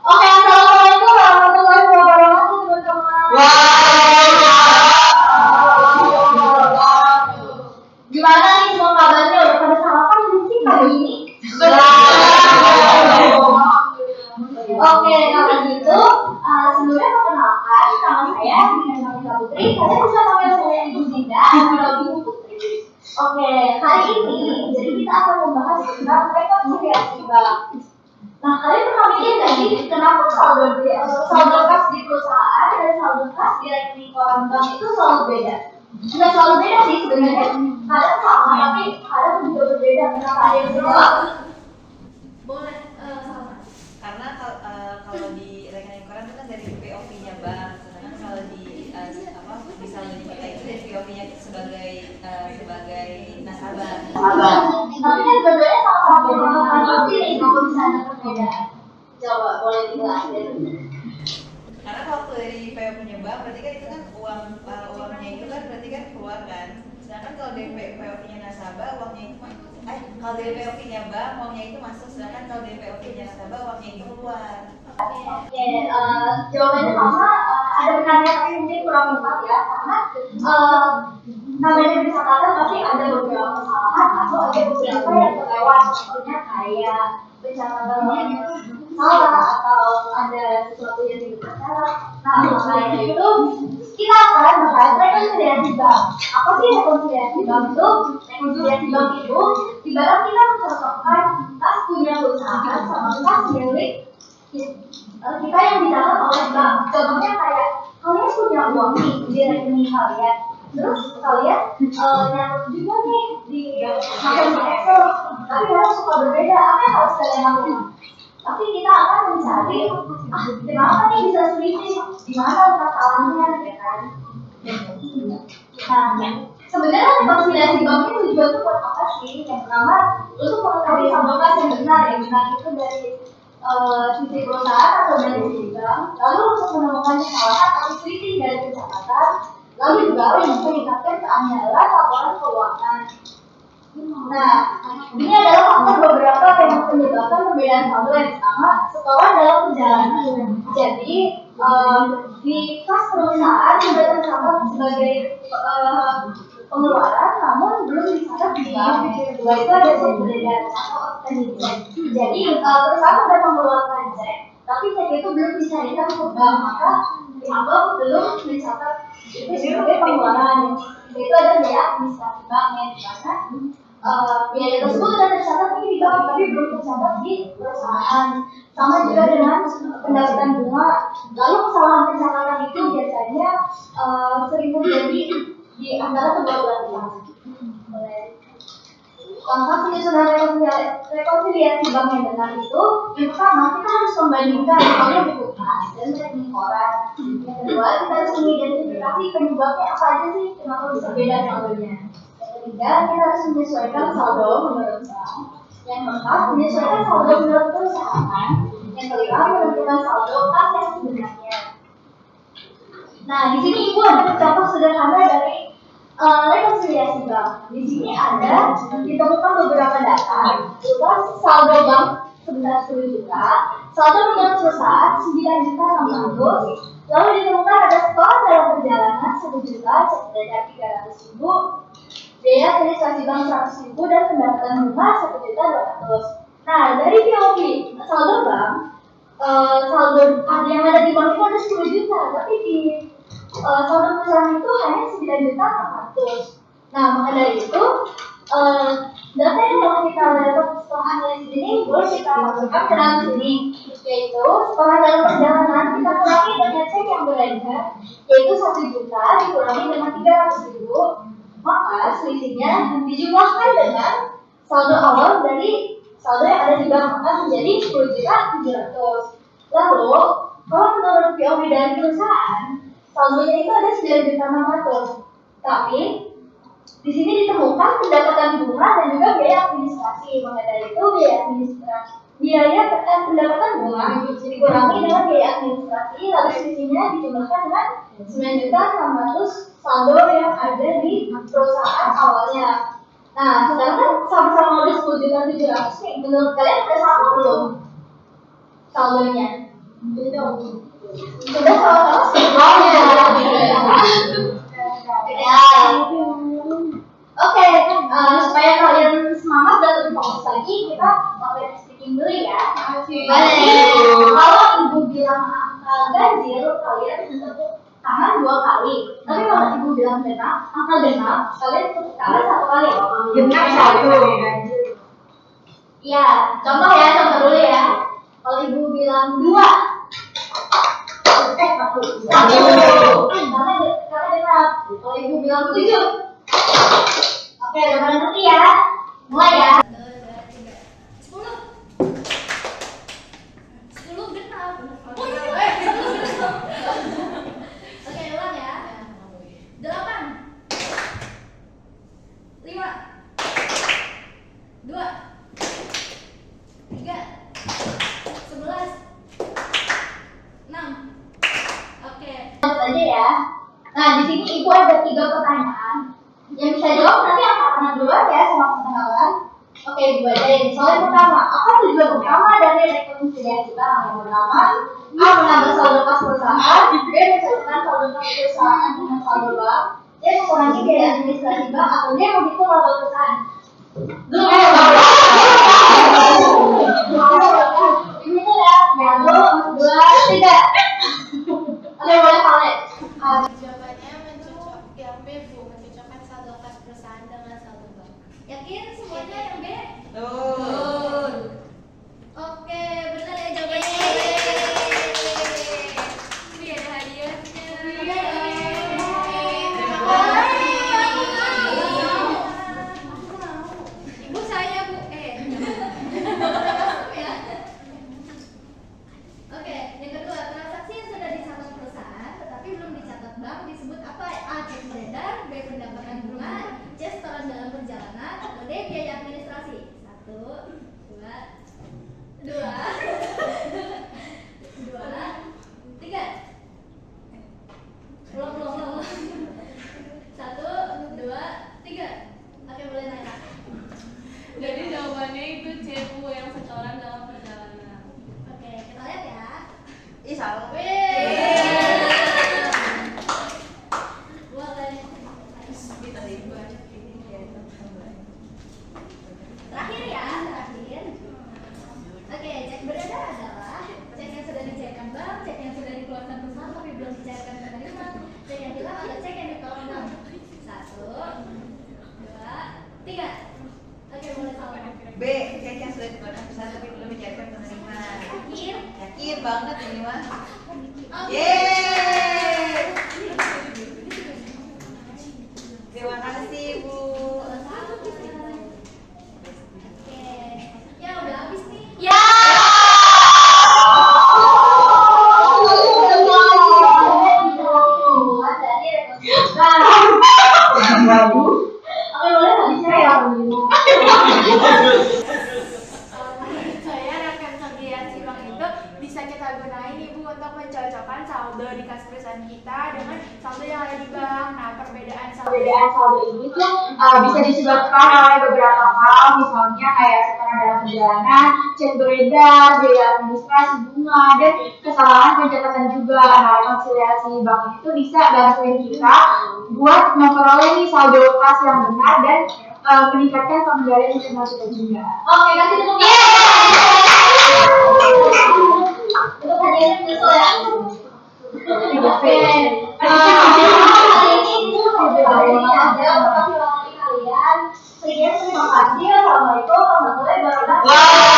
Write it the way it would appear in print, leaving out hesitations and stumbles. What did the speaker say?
Oke, assalamualaikum warahmatullahi wabarakatuh teman-teman. Gimana nih semua kabarnya? Udah pada sarapan belum sih pagi ini? Oke, kalau gitu sebelumnya perkenalkan nama saya Dinamika Putri. Kalian bisa panggil saya Ibu Dinda atau Ibu Putri. Oke, hari ini jadi kita akan membahas tentang rekonsiliasi bank. Nah, kalian pernah mikir nggak sih kenapa saldo kas di perusahaan dan saldo kas di rekening koran bank itu selalu beda? Nggak selalu beda sih sebenarnya. Kadang sama, tapi kadang juga berbeda. Kenapa ada yang jawab? Boleh sama. Karena kalau di rekening koran itu kan dari POV-nya bank, sedangkan kalau di saldo kita itu dari POV-nya sebagai nasabah. Tapi kan bedanya sama-sama pasti nih kalau bisa ada perbedaan. Coba boleh dijelasin. Karena waktu dari POV-nya bank berarti kan itu kan uangnya itu kan berarti kan keluar kan. Sedangkan kalau dari POV-nya nasabah uangnya itu kalau dari POV-nya bank uangnya itu masuk, sedangkan kalau dari POV-nya nasabah uangnya itu keluar. Oke, jawabannya sama, ada benarnya tapi mungkin kurang tepat ya, karena namanya pencatatan pasti ada beberapa kesalahan atau ada beberapa yang terlewat, contohnya kayak pencatatannya itu salah atau ada sesuatu yang tidak tercatat. Nah, makanya itu kita akan membahas rekonsiliasi bank. Apa sih rekonsiliasi bank itu? Rekonsiliasi bank itu ibarat kita mencocokkan kas punya perusahaan sama kas milik kita yang dicatat oleh bank. Contohnya kayak kalian punya uang nih di rekening kalian, terus kalian nyatet juga nih di Excel, tapi kalian suka berbeda. Apa yang harus kalian lakukan? Tapi kita akan mencari kenapa nih bisa selisih, di mana letak salahnya, ya kan? Nah, sebenarnya rekonsiliasi bank itu tujuannya buat apa sih? Yang pertama, untuk mengetahui saldo kas yang benar itu dari sisi perusahaan atau dari sisi bank, lalu untuk menemukan kesalahan atau selisih dari pencatatan, lalu juga untuk meningkatkan keandalan laporan keuangan. Nah, ini adalah faktor beberapa yang menyebabkan perbedaan saldo. Yang pertama, setoran dalam perjalanan. Jadi di kas perusahaan sudah tercatat sebagai pengeluaran, namun belum dicatat di bank. Kedua itu ada cek beredar atau expenditure. Jadi perusahaan sudah mengeluarkan cek, tapi cek itu belum dicairkan ke bank, maka pihak bank belum mencatat itu sebagai pengeluaran. Itu ada biaya administrasi bank yang dimana biaya tersebut sudah tercatat di bank tapi belum tercatat di perusahaan. Sama juga dengan pendapatan bunga. Lalu kesalahan pencatatan itu biasanya sering terjadi di antara kedua belah pihak. Langkah penyusunan rekonsiliasi bank yang benar itu, yang pertama kita harus membandingkan saldo buku kas dan rekening koran. Yang kedua kita harus mengidentifikasi penyebabnya apa aja sih kenapa bisa beda saldonya. Yang ketiga kita harus menyesuaikan saldo menurut bank. Yang keempat menyesuaikan saldo menurut perusahaan. Yang kelima menentukan saldo kas yang sebenarnya. Nah di sini ibu ada contoh sederhana dari rekonsiliasi bank. Di sini ada ditemukan beberapa data, berupa saldo bank sebesar 10 juta, saldo menurut perusahaan 9 juta 600, lalu ditemukan ada setoran dalam perjalanan 1 juta, cek beredar 300.000, biaya administrasi bank 100.000 dan pendapatan bunga 1 juta 200. Nah dari POV saldo bank, saldo yang ada di bank itu ada 10 juta, tapi di saldo perusahaan itu hanya 9 juta 400. Nah, maka dari itu data yang kalau kita dapat setelah analisis ini boleh kita masukkan ke dalam sini, yaitu setelah dalam perjalanan kita kurangi dengan cek yang beredar, yaitu 1 juta dikurangi dengan 300.000, maka selisihnya dijumlahkan dengan saldo awal dari saldo yang ada di bank, maka menjadi 10 juta 700. Lalu kalau menurut POV dari perusahaan saldonya itu ada 9 juta 600, tapi di sini ditemukan pendapatan bunga dan juga biaya administrasi. Maka dari itu biaya pendapatan bunga dikurangi dengan biaya administrasi, lalu sisinya dijumlahkan dengan 9 juta 600 saldo yang ada di perusahaan awalnya. Nah, sedangkan sama-sama ada 10 juta 700 nih, menurut kalian udah sama belum saldonya? Sudah sama-sama semuanya. Oke, supaya kalian semangat dan lebih fokus lagi, kita mulai speaking dulu ya. Kalau ibu bilang angka ganjil, kalian tepuk tangan 2 kali. Tapi kalau ibu bilang angka genap, kalian tepuk tangan 1 kali. Genap 1. Iya, contoh dulu ya. Kalau ibu bilang 2, karena genap. Kalau ibu bilang 7, oke, udah pada ngerti ya. Mulai ya. 10 genap. Oke, ulang ya. 8, 5, 2, 3, 11, 6. Oke. Lanjut aja ya. Nah, di sini ibu ada 3 pertanyaan. Yang bisa jawab nanti anak-anak duluan ya sama kawan-kawan. Oke, ibu ajain. Soal yang pertama, apa tujuan utama dari rekonsiliasi bank? Yang pertama, A. Menambah saldo kas perusahaan, B. Mencairkan saldo kas perusahaan dengan saldo bank, C. Mengurangi biaya administrasi bank, atau D. menghitung laba perusahaan. Dulu ya. Ini tuh ya. 1, 2, 3. Oke, boleh Alex. Jawabannya yang B, Bu, mencocokkan saldo kas perusahaan dengan saldo bank. Yakin semuanya yang B? Betul. Oke, benar ya jawabannya. Ini ada hadiahnya. Ibu saya Bu. Oke, yang kedua, transaksi yang sudah dicatat perusahaan tetapi belum dicatat bank disebut apa? A. Cek beredar, B. Pendapatan bunga, C. Setoran dalam perjalanan, atau D. Biaya administrasi. 1, 2, 2, 3. Belum. 1, 2, 3. Oke, boleh naik. Jadi jawabannya itu C, Bu, yang setoran dalam perjalanan. Oke, kita lihat ya. Ih, salah. Kita ibu aja ini ya. Terakhir ya, terakhir. Oke, cek beredar adalah cek yang sudah dicairkan bank, cek yang sudah dikeluarkan perusahaan tapi belum dicairkan penerima, cek yang hilang atau cek yang ditolak bank. 1, 2, 3. Oke, boleh salah. B. Cek yang sudah dikeluarkan perusahaan tapi belum dicairkan penerima. Yakin? Yakin banget ini mah. Oke. Yeay. Terima kasih, Bu. Oke. Ya udah habis nih. Ya. Saya rekonsiliasi bank itu bisa kita gunain Ibu untuk mencocokkan saldo di kas perusahaan kita dengan saldo yang ada di bank. Nah, perbedaan saldo ini tuh bisa disebabkan oleh beberapa hal, misalnya kayak setoran dalam perjalanan, cek beredar, biaya administrasi, bunga, dan kesalahan pencatatan juga. Nah, rekonsiliasi bank itu bisa bantuin kita buat memperoleh nih saldo kas yang benar dan meningkatkan pengendalian internal kita juga. Oke, kasih tepuk tangan. Untuk hadiahnya betul ya. Oke. Kali ini itu aja untuk kalian. Sekian terima kasih. Assalamualaikum warahmatullahi wabarakatuh.